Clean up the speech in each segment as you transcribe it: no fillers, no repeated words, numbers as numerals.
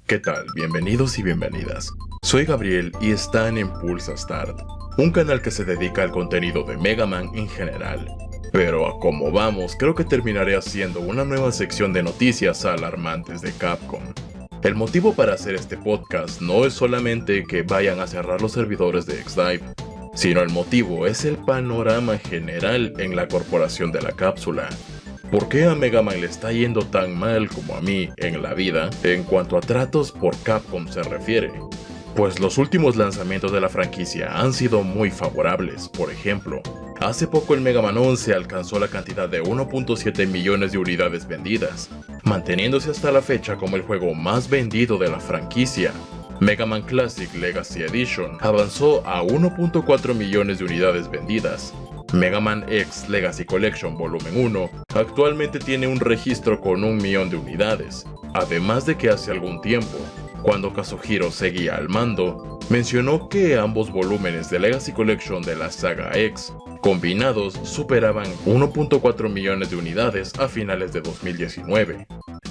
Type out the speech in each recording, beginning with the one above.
¿Qué tal? Bienvenidos y bienvenidas. Soy Gabriel y están en Pulsa Start, un canal que se dedica al contenido de Mega Man en general. Pero a como vamos, creo que terminaré haciendo una nueva sección de noticias alarmantes de Capcom. El motivo para hacer este podcast no es solamente que vayan a cerrar los servidores de Xdive, sino el motivo es el panorama general en la corporación de la cápsula. ¿Por qué a Mega Man le está yendo tan mal como a mí en la vida en cuanto a tratos por Capcom se refiere? Pues los últimos lanzamientos de la franquicia han sido muy favorables. Por ejemplo, hace poco el Mega Man 11 alcanzó la cantidad de 1.7 millones de unidades vendidas, manteniéndose hasta la fecha como el juego más vendido de la franquicia. Mega Man Classic Legacy Edition avanzó a 1.4 millones de unidades vendidas. Mega Man X Legacy Collection Volumen 1 actualmente tiene un registro con 1 millón de unidades, además de que hace algún tiempo, cuando Kazuhiro seguía al mando, mencionó que ambos volúmenes de Legacy Collection de la saga X combinados superaban 1.4 millones de unidades a finales de 2019.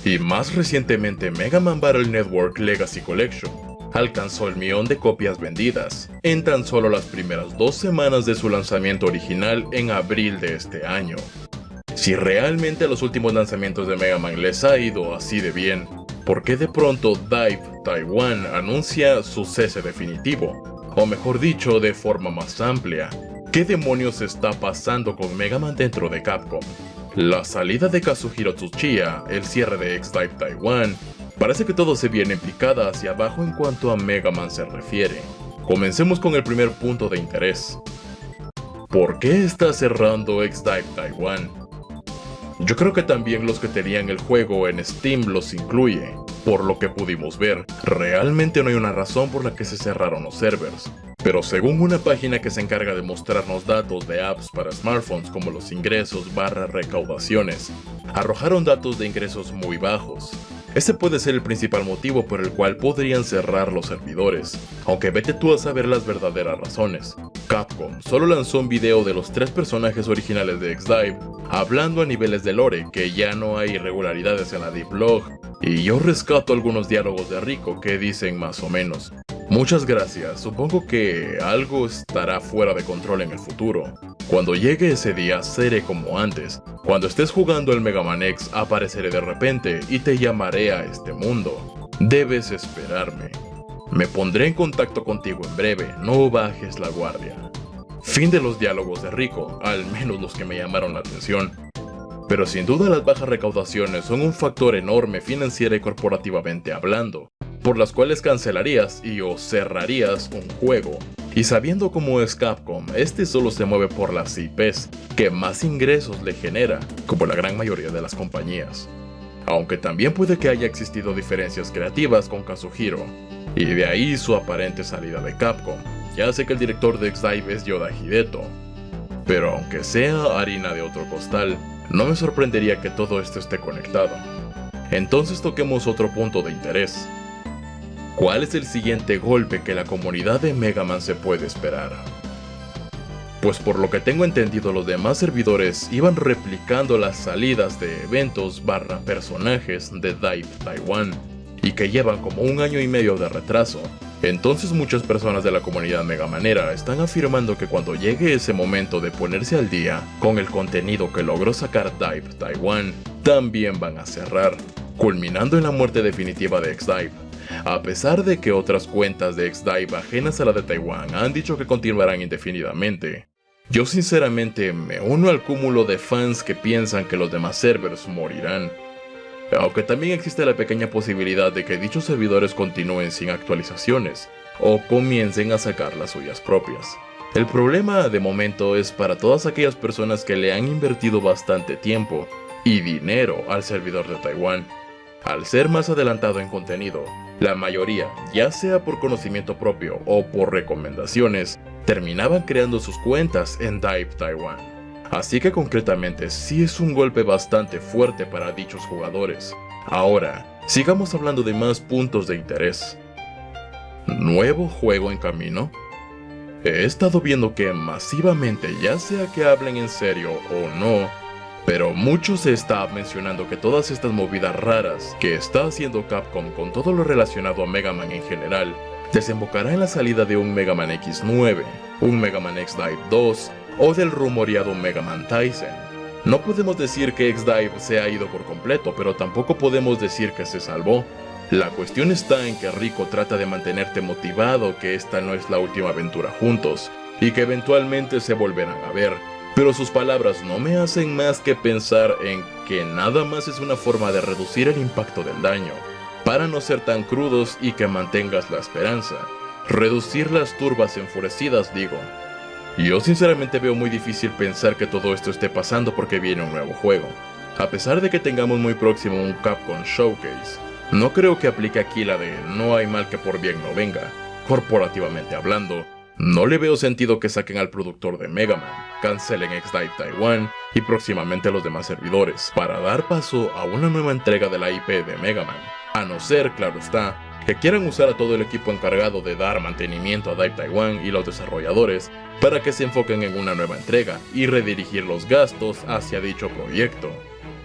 Y más recientemente Mega Man Battle Network Legacy Collection alcanzó el millón de copias vendidas en tan solo las primeras 2 semanas de su lanzamiento original en abril de este año. Si realmente a los últimos lanzamientos de Mega Man les ha ido así de bien, ¿por qué de pronto DIVE Taiwan anuncia su cese definitivo? O mejor dicho, de forma más amplia, ¿qué demonios está pasando con Mega Man dentro de Capcom? La salida de Kazuhiro Tsuchiya, el cierre de Xdive Taiwan, parece que todo se viene en picada hacia abajo en cuanto a Mega Man se refiere. Comencemos con el primer punto de interés. ¿Por qué está cerrando Xdive Taiwan? Yo creo que también los que tenían el juego en Steam los incluye. Por lo que pudimos ver, realmente no hay una razón por la que se cerraron los servers. Pero según una página que se encarga de mostrarnos datos de apps para smartphones como los ingresos/recaudaciones, arrojaron datos de ingresos muy bajos. Ese puede ser el principal motivo por el cual podrían cerrar los servidores, aunque vete tú a saber las verdaderas razones. Capcom solo lanzó un video de los 3 personajes originales de Xdive, hablando a niveles de lore que ya no hay irregularidades en la Deep Log, y yo rescato algunos diálogos de Rico que dicen más o menos: muchas gracias, supongo que algo estará fuera de control en el futuro. Cuando llegue ese día seré como antes. Cuando estés jugando el Mega Man X apareceré de repente y te llamaré a este mundo. Debes esperarme. Me pondré en contacto contigo en breve, no bajes la guardia. Fin de los diálogos de Rico, al menos los que me llamaron la atención. Pero sin duda las bajas recaudaciones son un factor enorme financiera y corporativamente hablando, por las cuales cancelarías y o cerrarías un juego. Y sabiendo cómo es Capcom, este solo se mueve por las IPs que más ingresos le genera, como la gran mayoría de las compañías. Aunque también puede que haya existido diferencias creativas con Kazuhiro, y de ahí su aparente salida de Capcom. Ya sé que el director de Xdive es Yoda Hideto, pero aunque sea harina de otro costal, no me sorprendería que todo esto esté conectado. Entonces toquemos otro punto de interés. ¿Cuál es el siguiente golpe que la comunidad de Mega Man se puede esperar? Pues por lo que tengo entendido, los demás servidores iban replicando las salidas de eventos/personajes de DIVE Taiwan, y que llevan como 1 año y medio de retraso. Entonces muchas personas de la comunidad megamanera están afirmando que cuando llegue ese momento de ponerse al día con el contenido que logró sacar DIVE Taiwan, también van a cerrar, culminando en la muerte definitiva de Xdive. A pesar de que otras cuentas de Xdive ajenas a la de Taiwán han dicho que continuarán indefinidamente, yo sinceramente me uno al cúmulo de fans que piensan que los demás servers morirán. Aunque también existe la pequeña posibilidad de que dichos servidores continúen sin actualizaciones, o comiencen a sacar las suyas propias. El problema de momento es para todas aquellas personas que le han invertido bastante tiempo y dinero al servidor de Taiwán. Al ser más adelantado en contenido, la mayoría, ya sea por conocimiento propio o por recomendaciones, terminaban creando sus cuentas en DIVE Taiwan. Así que concretamente sí es un golpe bastante fuerte para dichos jugadores. Ahora, sigamos hablando de más puntos de interés. ¿Nuevo juego en camino? He estado viendo que masivamente, ya sea que hablen en serio o no, Pero mucho se está mencionando que todas estas movidas raras que está haciendo Capcom con todo lo relacionado a Mega Man en general, desembocará en la salida de un Mega Man X9, un Mega Man X-Dive 2 o del rumoreado Mega Man Tyson. No podemos decir que X-Dive se ha ido por completo, pero tampoco podemos decir que se salvó. La cuestión está en que Rico trata de mantenerte motivado que esta no es la última aventura juntos, y que eventualmente se volverán a ver, pero sus palabras no me hacen más que pensar en que nada más es una forma de reducir el impacto del daño, para no ser tan crudos y que mantengas la esperanza. Reducir las turbas enfurecidas, digo. Yo sinceramente veo muy difícil pensar que todo esto esté pasando porque viene un nuevo juego. A pesar de que tengamos muy próximo un Capcom Showcase, no creo que aplique aquí la de no hay mal que por bien no venga. Corporativamente hablando, no le veo sentido que saquen al productor de Mega Man, cancelen X-Dive Taiwan y próximamente a los demás servidores, para dar paso a una nueva entrega de la IP de Mega Man. A no ser, claro está, que quieran usar a todo el equipo encargado de dar mantenimiento a Dive Taiwan y los desarrolladores para que se enfoquen en una nueva entrega y redirigir los gastos hacia dicho proyecto.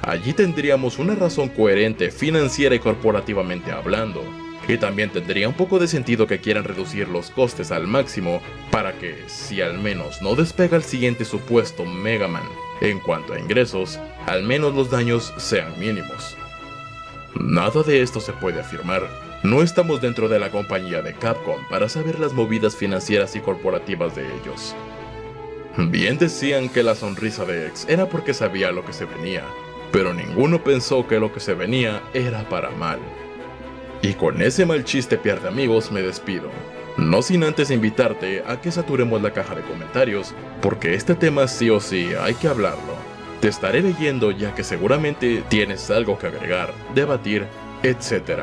Allí tendríamos una razón coherente financiera y corporativamente hablando, y también tendría un poco de sentido que quieran reducir los costes al máximo para que, si al menos no despega el siguiente supuesto Mega Man en cuanto a ingresos, al menos los daños sean mínimos. Nada de esto se puede afirmar. No estamos dentro de la compañía de Capcom para saber las movidas financieras y corporativas de ellos. Bien decían que la sonrisa de X era porque sabía lo que se venía, pero ninguno pensó que lo que se venía era para mal. Y con ese mal chiste pierde amigos me despido, no sin antes invitarte a que saturemos la caja de comentarios, porque este tema sí o sí hay que hablarlo. Te estaré leyendo ya que seguramente tienes algo que agregar, debatir, etc.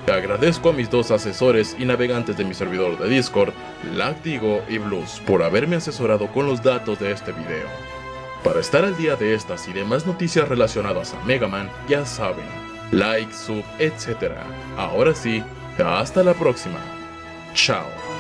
Agradezco a mis dos asesores y navegantes de mi servidor de Discord, Lactigo y Blues, por haberme asesorado con los datos de este video. Para estar al día de estas y demás noticias relacionadas a Mega Man, ya saben, like, sub, etc. Ahora sí, hasta la próxima. Chao.